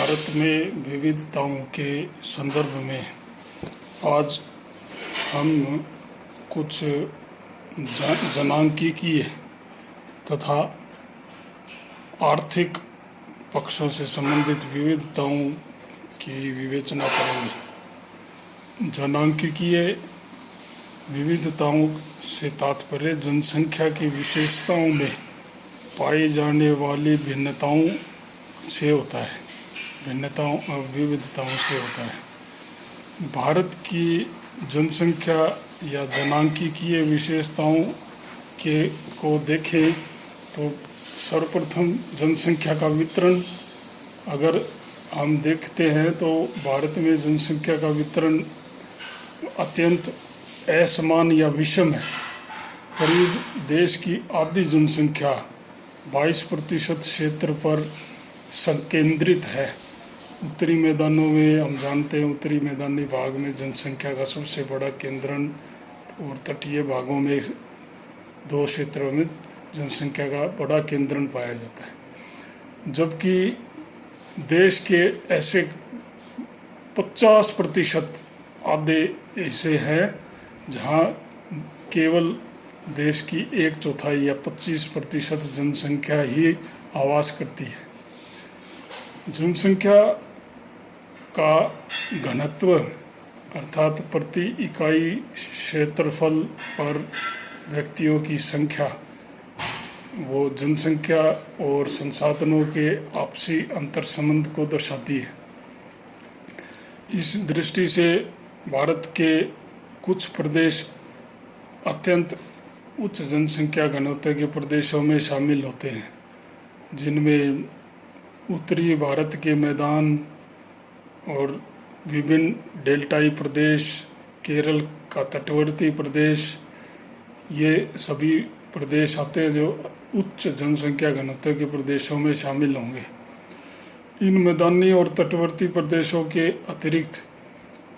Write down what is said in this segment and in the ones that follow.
भारत में विविधताओं के संदर्भ में आज हम कुछ जनांकीय तथा आर्थिक पक्षों से संबंधित विविधताओं की विवेचना करेंगे। जनांकीय विविधताओं से तात्पर्य जनसंख्या की विशेषताओं में पाई जाने वाली भिन्नताओं से होता है, विविधताओं से होता है। भारत की जनसंख्या या जनांकीय विशेषताओं को देखें तो सर्वप्रथम जनसंख्या का वितरण अगर हम देखते हैं तो भारत में जनसंख्या का वितरण अत्यंत असमान या विषम है। करीब देश की आधी जनसंख्या 22% क्षेत्र पर संकेंद्रित है। उत्तरी मैदानों में हम जानते हैं, उत्तरी मैदानी भाग में जनसंख्या का सबसे बड़ा केंद्रण और तटीय भागों में 2 क्षेत्रों में जनसंख्या का बड़ा केंद्रण पाया जाता है। जबकि देश के ऐसे 50% आधे ऐसे हैं जहां केवल देश की 1/4 या 25% जनसंख्या ही आवास करती है। जनसंख्या का घनत्व अर्थात प्रति इकाई क्षेत्रफल पर व्यक्तियों की संख्या वो जनसंख्या और संसाधनों के आपसी अंतर संबंध को दर्शाती है। इस दृष्टि से भारत के कुछ प्रदेश अत्यंत उच्च जनसंख्या घनत्व के प्रदेशों में शामिल होते हैं, जिनमें उत्तरी भारत के मैदान और विभिन्न डेल्टाई प्रदेश, केरल का तटवर्ती प्रदेश, ये सभी प्रदेश आते हैं जो उच्च जनसंख्या घनत्व के प्रदेशों में शामिल होंगे। इन मैदानी और तटवर्ती प्रदेशों के अतिरिक्त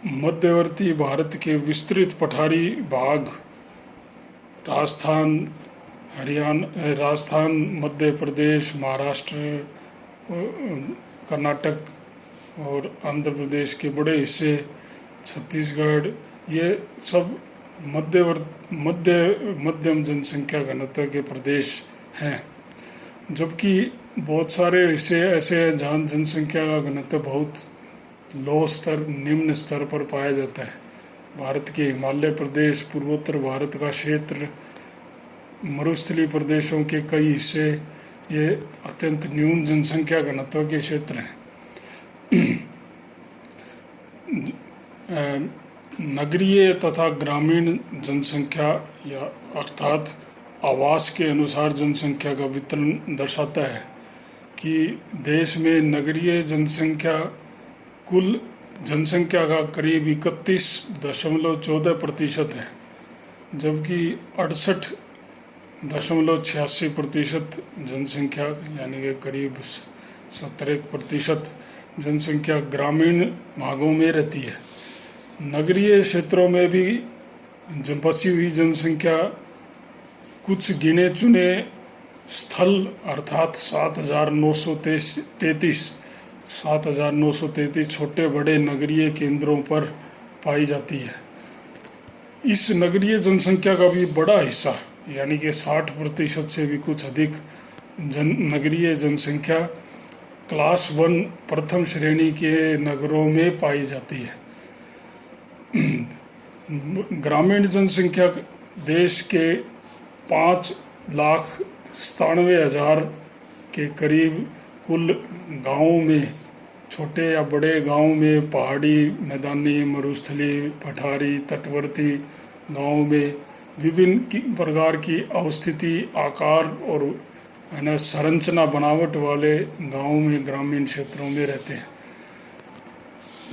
मध्यवर्ती भारत के विस्तृत पठारी भाग राजस्थान, मध्य प्रदेश, महाराष्ट्र, कर्नाटक और आंध्र प्रदेश के बड़े हिस्से, छत्तीसगढ़, ये सब मध्यम जनसंख्या घनत्व के प्रदेश हैं। जबकि बहुत सारे हिस्से ऐसे हैं जहाँ जनसंख्या का घनत्व बहुत निम्न स्तर पर पाया जाता है। भारत के हिमालय प्रदेश, पूर्वोत्तर भारत का क्षेत्र, मरुस्थलीय प्रदेशों के कई हिस्से ये अत्यंत न्यून जनसंख्या घनत्व के क्षेत्र हैं। नगरीय तथा ग्रामीण जनसंख्या या अर्थात आवास के अनुसार जनसंख्या का वितरण दर्शाता है कि देश में नगरीय जनसंख्या कुल जनसंख्या का करीब 31.14% है, जबकि 68.86% जनसंख्या यानी कि करीब 17% जनसंख्या ग्रामीण भागों में रहती है। नगरीय क्षेत्रों में भी बसी हुई जनसंख्या कुछ गिने चुने स्थल अर्थात 7,933 छोटे बड़े नगरीय केंद्रों पर पाई जाती है। इस नगरीय जनसंख्या का भी बड़ा हिस्सा यानी कि 60% से भी कुछ अधिक नगरीय जनसंख्या क्लास 1 प्रथम श्रेणी के नगरों में पाई जाती है। ग्रामीण जनसंख्या देश के 5,97,000 के करीब कुल गांवों में, छोटे या बड़े गांवों में, पहाड़ी, मैदानी, मरुस्थलीय, पठारी, तटवर्ती गांवों में विभिन्न प्रकार की अवस्थिति, आकार और संरचना बनावट वाले गांवों में, ग्रामीण क्षेत्रों में रहते हैं।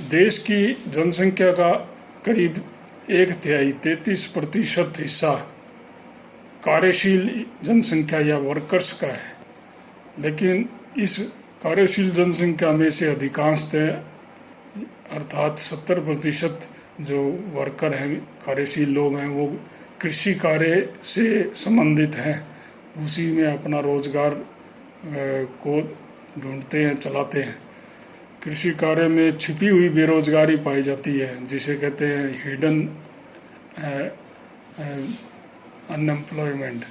देश की जनसंख्या का करीब 1/3 33% हिस्सा कार्यशील जनसंख्या या वर्कर्स का है, लेकिन इस कार्यशील जनसंख्या में से अधिकांशतः अर्थात 70% जो वर्कर हैं, कार्यशील लोग हैं, वो कृषि कार्य से संबंधित हैं, उसी में अपना रोजगार को ढूंढते हैं, चलाते हैं। कृषि कार्य में छिपी हुई बेरोजगारी पाई जाती है, जिसे कहते हैं हिडन अनएम्प्लॉयमेंट।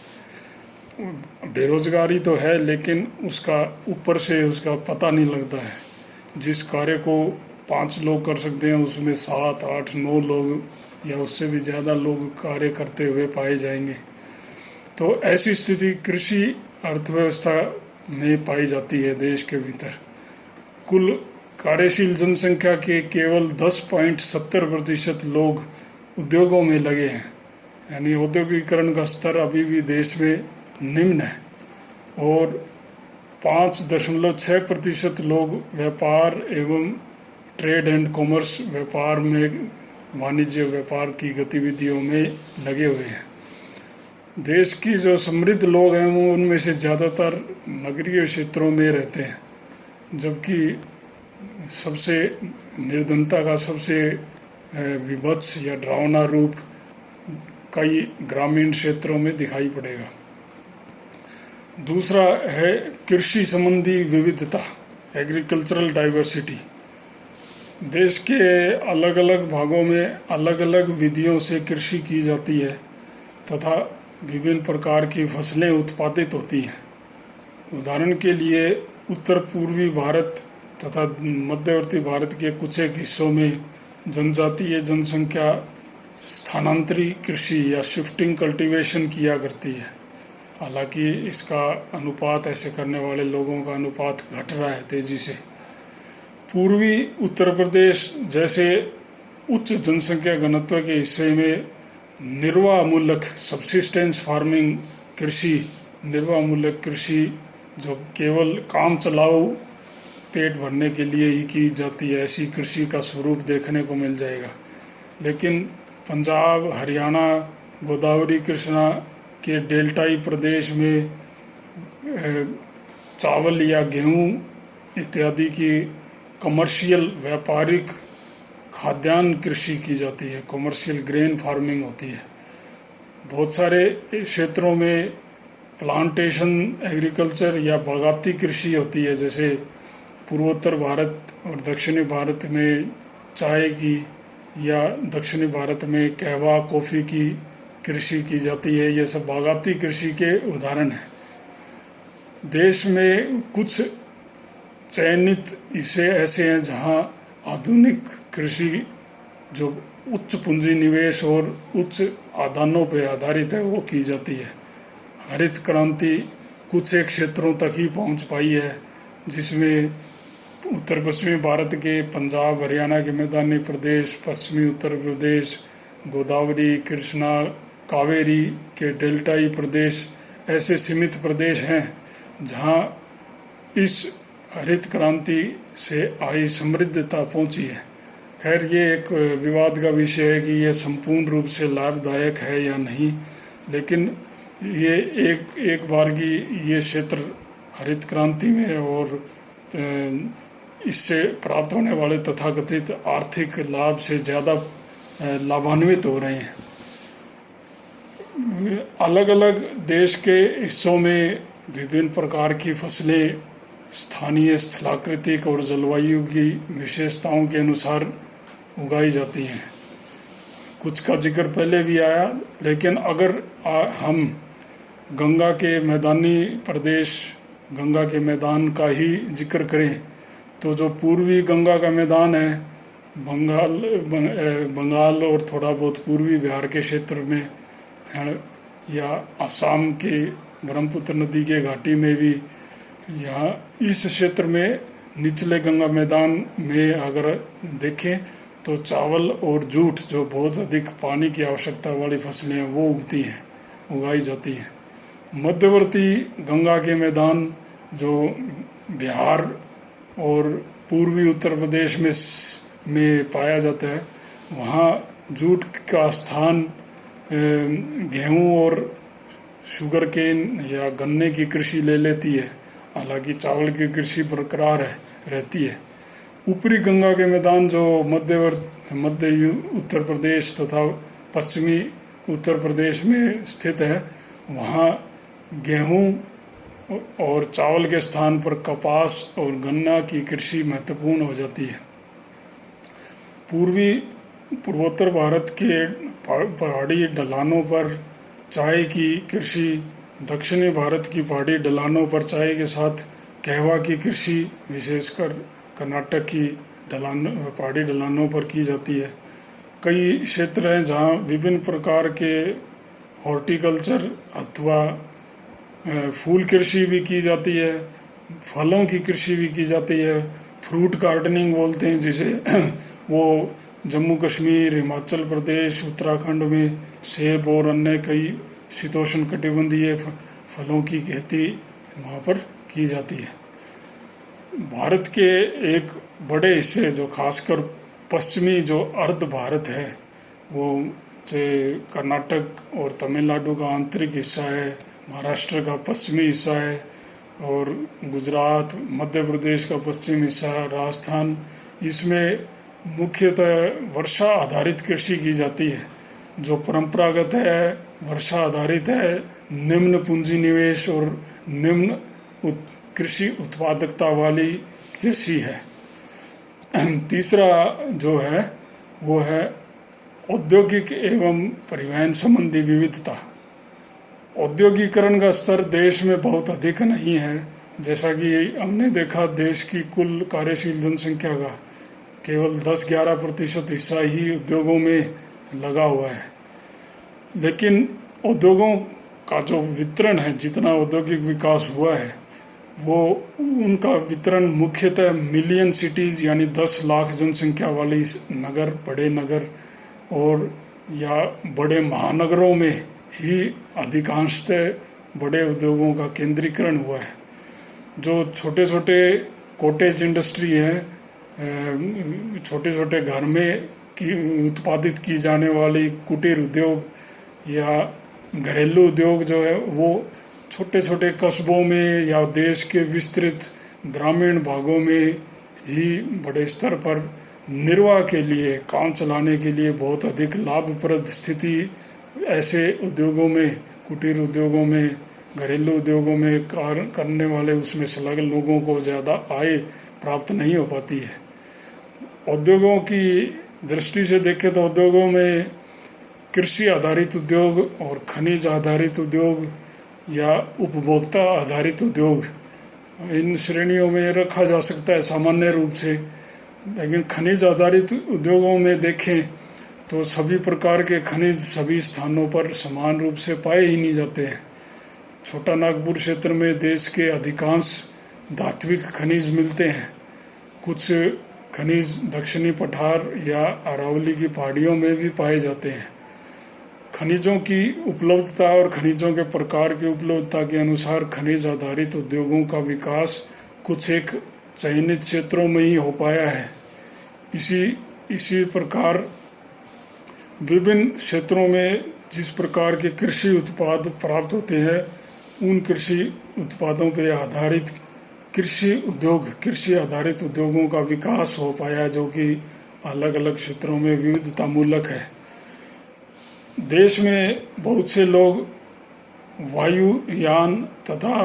बेरोजगारी तो है, लेकिन उसका ऊपर से उसका पता नहीं लगता है। जिस कार्य को 5 लोग कर सकते हैं, उसमें 7, 8, 9 लोग या उससे भी ज़्यादा लोग कार्य करते हुए पाए जाएंगे। तो ऐसी स्थिति कृषि अर्थव्यवस्था में पाई जाती है देश के भीतर। कुल कार्यशील जनसंख्या के केवल 10.70% लोग उद्योगों में लगे हैं, यानी औद्योगिकरण का स्तर अभी भी देश में निम्न है। और 5.6% लोग व्यापार एवं ट्रेड एंड कॉमर्स व्यापार में, वाणिज्य व्यापार की गतिविधियों में लगे हुए हैं। देश की जो समृद्ध लोग हैं वो उनमें से ज़्यादातर नगरीय क्षेत्रों में रहते हैं, जबकि सबसे निर्धनता का सबसे विभत्स या डरावना रूप कई ग्रामीण क्षेत्रों में दिखाई पड़ेगा। दूसरा है कृषि संबंधी विविधता, एग्रीकल्चरल डाइवर्सिटी। देश के अलग अलग भागों में अलग अलग विधियों से कृषि की जाती है तथा विभिन्न प्रकार की फसलें उत्पादित होती हैं। उदाहरण के लिए उत्तर पूर्वी भारत तथा मध्यवर्ती भारत के कुछ एक हिस्सों में जनजातीय जनसंख्या स्थानांतरी कृषि या शिफ्टिंग कल्टीवेशन किया करती है। हालांकि इसका अनुपात, ऐसे करने वाले लोगों का अनुपात घट रहा है तेज़ी से। पूर्वी उत्तर प्रदेश जैसे उच्च जनसंख्या घनत्व के हिस्से में निर्वाह मूलक सब्सिस्टेंस फार्मिंग कृषि, निर्वाह मूलक कृषि जो केवल काम चलाओ पेट भरने के लिए ही की जाती है, ऐसी कृषि का स्वरूप देखने को मिल जाएगा। लेकिन पंजाब, हरियाणा, गोदावरी कृष्णा के डेल्टाई प्रदेश में चावल या गेहूं इत्यादि की कमर्शियल व्यापारिक खाद्यान्न कृषि की जाती है, कमर्शियल ग्रेन फार्मिंग होती है। बहुत सारे क्षेत्रों में प्लांटेशन एग्रीकल्चर या बागाती कृषि होती है, जैसे पूर्वोत्तर भारत और दक्षिणी भारत में चाय की या दक्षिणी भारत में कहवा, कॉफ़ी की कृषि की जाती है। ये सब बागाती कृषि के उदाहरण हैं। देश में कुछ चयनित हिस्से ऐसे हैं जहां आधुनिक कृषि जो उच्च पूंजी निवेश और उच्च आदानों पर आधारित है वो की जाती है। हरित क्रांति कुछ एक क्षेत्रों तक ही पहुंच पाई है, जिसमें उत्तर पश्चिमी भारत के पंजाब, हरियाणा के मैदानी प्रदेश, पश्चिमी उत्तर प्रदेश, गोदावरी, कृष्णा, कावेरी के डेल्टाई प्रदेश ऐसे सीमित प्रदेश हैं जहां इस हरित क्रांति से आई समृद्धता पहुंची है। खैर, ये एक विवाद का विषय है कि यह संपूर्ण रूप से लाभदायक है या नहीं, लेकिन ये एक बार की ये क्षेत्र हरित क्रांति में और इससे प्राप्त होने वाले तथाकथित आर्थिक लाभ से ज़्यादा लाभान्वित हो रहे हैं। अलग अलग देश के हिस्सों में विभिन्न प्रकार की फसलें स्थानीय स्थलाकृतिक और जलवायु की विशेषताओं के अनुसार उगाई जाती हैं। कुछ का जिक्र पहले भी आया, लेकिन अगर हम गंगा के मैदानी प्रदेश, गंगा के मैदान का ही जिक्र करें तो जो पूर्वी गंगा का मैदान है, बंगाल और थोड़ा बहुत पूर्वी बिहार के क्षेत्र में है, या असम के ब्रह्मपुत्र नदी के घाटी में भी, यहाँ इस क्षेत्र में निचले गंगा मैदान में अगर देखें तो चावल और जूट, जो बहुत अधिक पानी की आवश्यकता वाली फसलें हैं, वो उगाई जाती हैं। मध्यवर्ती गंगा के मैदान जो बिहार और पूर्वी उत्तर प्रदेश में पाया जाता है, वहाँ जूट का स्थान गेहूँ और शुगर केन या गन्ने की कृषि ले लेती है। हालांकि चावल की कृषि बरकरार रहती है। ऊपरी गंगा के मैदान जो मध्य उत्तर प्रदेश तथा पश्चिमी उत्तर प्रदेश में स्थित है, वहाँ गेहूँ और चावल के स्थान पर कपास और गन्ना की कृषि महत्वपूर्ण हो जाती है। पूर्वोत्तर भारत के पहाड़ी ढलानों पर चाय की कृषि, दक्षिणी भारत की पहाड़ी ढलानों पर चाय के साथ कहवा की कृषि विशेषकर कर्नाटक की पहाड़ी ढलानों पर की जाती है। कई क्षेत्र हैं जहाँ विभिन्न प्रकार के हॉर्टिकल्चर अथवा फूल कृषि भी की जाती है, फलों की कृषि भी की जाती है, फ्रूट गार्डनिंग बोलते हैं जिसे वो जम्मू कश्मीर, हिमाचल प्रदेश, उत्तराखंड में सेब और अन्य कई शीतोष्ण कटिबंधीय फलों की खेती वहाँ पर की जाती है। भारत के एक बड़े हिस्से जो खासकर पश्चिमी जो अर्ध भारत है, वो चाहे कर्नाटक और तमिलनाडु का आंतरिक हिस्सा है, महाराष्ट्र का पश्चिमी हिस्सा है और गुजरात, मध्य प्रदेश का पश्चिमी हिस्सा, राजस्थान, इसमें मुख्यतः वर्षा आधारित कृषि की जाती है। जो परंपरागत है, वर्षा आधारित है, निम्न पूंजी निवेश और निम्न कृषि उत्पादकता वाली कृषि है। तीसरा जो है वो है औद्योगिक एवं परिवहन संबंधी विविधता। औद्योगिकरण का स्तर देश में बहुत अधिक नहीं है। जैसा कि हमने देखा, देश की कुल कार्यशील जनसंख्या का केवल 10-11% हिस्सा ही उद्योगों में लगा हुआ है। लेकिन उद्योगों का जो वितरण है, जितना औद्योगिक विकास हुआ है, वो उनका वितरण मुख्यतः मिलियन सिटीज़ यानी 10 लाख जनसंख्या वाली नगर, बड़े नगर और या बड़े महानगरों में ही अधिकांशतः बड़े उद्योगों का केंद्रीकरण हुआ है। जो छोटे छोटे कॉटेज इंडस्ट्री है, छोटे छोटे घर में उत्पादित की जाने वाली कुटीर उद्योग या घरेलू उद्योग जो है, वो छोटे छोटे कस्बों में या देश के विस्तृत ग्रामीण भागों में ही बड़े स्तर पर निर्वाह के लिए, काम चलाने के लिए बहुत अधिक लाभप्रद स्थिति ऐसे उद्योगों में, कुटीर उद्योगों में, घरेलू उद्योगों में कार्य करने वाले उसमें संलग्न लोगों को ज़्यादा आय प्राप्त नहीं हो पाती है। उद्योगों की दृष्टि से देखें तो उद्योगों में कृषि आधारित उद्योग और खनिज आधारित उद्योग या उपभोक्ता आधारित उद्योग, इन श्रेणियों में रखा जा सकता है सामान्य रूप से। लेकिन खनिज आधारित उद्योगों में देखें तो सभी प्रकार के खनिज सभी स्थानों पर समान रूप से पाए ही नहीं जाते हैं। छोटा नागपुर क्षेत्र में देश के अधिकांश धात्विक खनिज मिलते हैं। कुछ खनिज दक्षिणी पठार या अरावली की पहाड़ियों में भी पाए जाते हैं। खनिजों की उपलब्धता और खनिजों के प्रकार की उपलब्धता के अनुसार खनिज आधारित उद्योगों का विकास कुछ एक चयनित क्षेत्रों में ही हो पाया है। इसी प्रकार विभिन्न क्षेत्रों में जिस प्रकार के कृषि उत्पाद प्राप्त होते हैं, उन कृषि उत्पादों पर आधारित कृषि आधारित उद्योगों का विकास हो पाया, जो कि अलग अलग क्षेत्रों में विविधता मूलक है। देश में बहुत से लोग वायुयान तथा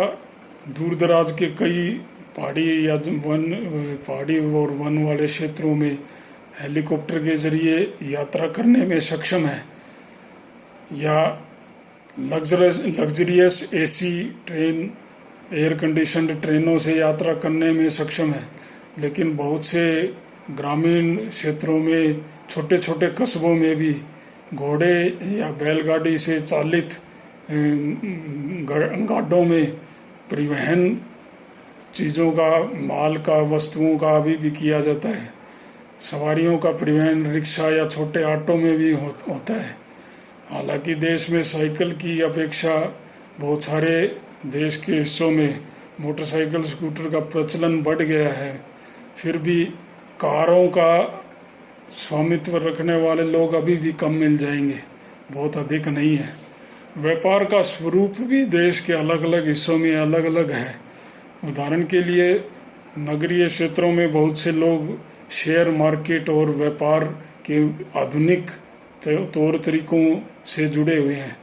दूरदराज के कई पहाड़ी और वन वाले क्षेत्रों में हेलीकॉप्टर के जरिए यात्रा करने में सक्षम है या luxurious AC train, air conditioned ट्रेनों से यात्रा करने में सक्षम है। लेकिन बहुत से ग्रामीण क्षेत्रों में, छोटे छोटे कस्बों में भी घोड़े या बैलगाड़ी से चालित गाड़ों में परिवहन चीज़ों का, माल का, वस्तुओं का अभी भी किया जाता है। सवारियों का परिवहन रिक्शा या छोटे ऑटो में भी होता है। हालांकि देश में साइकिल की अपेक्षा बहुत सारे देश के हिस्सों में मोटरसाइकिल, स्कूटर का प्रचलन बढ़ गया है। फिर भी कारों का स्वामित्व रखने वाले लोग अभी भी कम मिल जाएंगे, बहुत अधिक नहीं है। व्यापार का स्वरूप भी देश के अलग अलग हिस्सों में अलग अलग है। उदाहरण के लिए नगरीय क्षेत्रों में बहुत से लोग शेयर मार्केट और व्यापार के आधुनिक तौर तरीकों से जुड़े हुए हैं,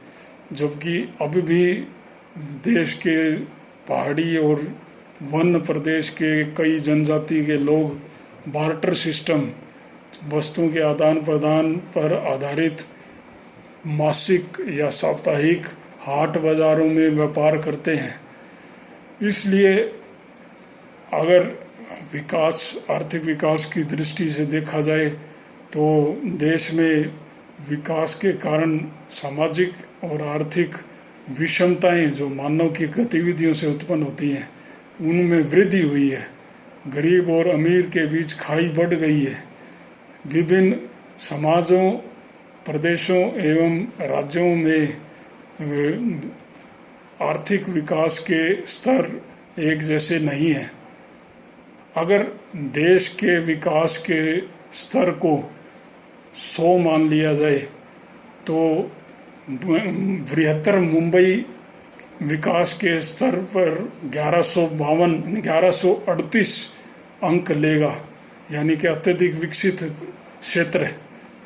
जबकि अब भी देश के पहाड़ी और वन प्रदेश के कई जनजाति के लोग बार्टर सिस्टम, वस्तुओं के आदान प्रदान पर आधारित मासिक या साप्ताहिक हाट बाज़ारों में व्यापार करते हैं। इसलिए अगर आर्थिक विकास की दृष्टि से देखा जाए तो देश में विकास के कारण सामाजिक और आर्थिक विषमताएं जो मानव की गतिविधियों से उत्पन्न होती हैं उनमें वृद्धि हुई है। गरीब और अमीर के बीच खाई बढ़ गई है। विभिन्न समाजों, प्रदेशों एवं राज्यों में आर्थिक विकास के स्तर एक जैसे नहीं हैं। अगर देश के विकास के स्तर को 100 मान लिया जाए तो बृहत्तर मुंबई विकास के स्तर पर 1138 अंक लेगा, यानी कि अत्यधिक विकसित क्षेत्र है।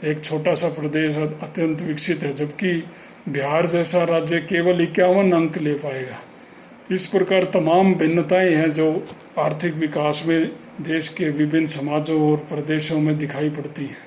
एक छोटा सा प्रदेश अत्यंत विकसित है, जबकि बिहार जैसा राज्य केवल 51 अंक ले पाएगा। इस प्रकार तमाम भिन्नताएं हैं जो आर्थिक विकास में देश के विभिन्न समाजों और प्रदेशों में दिखाई पड़ती हैं।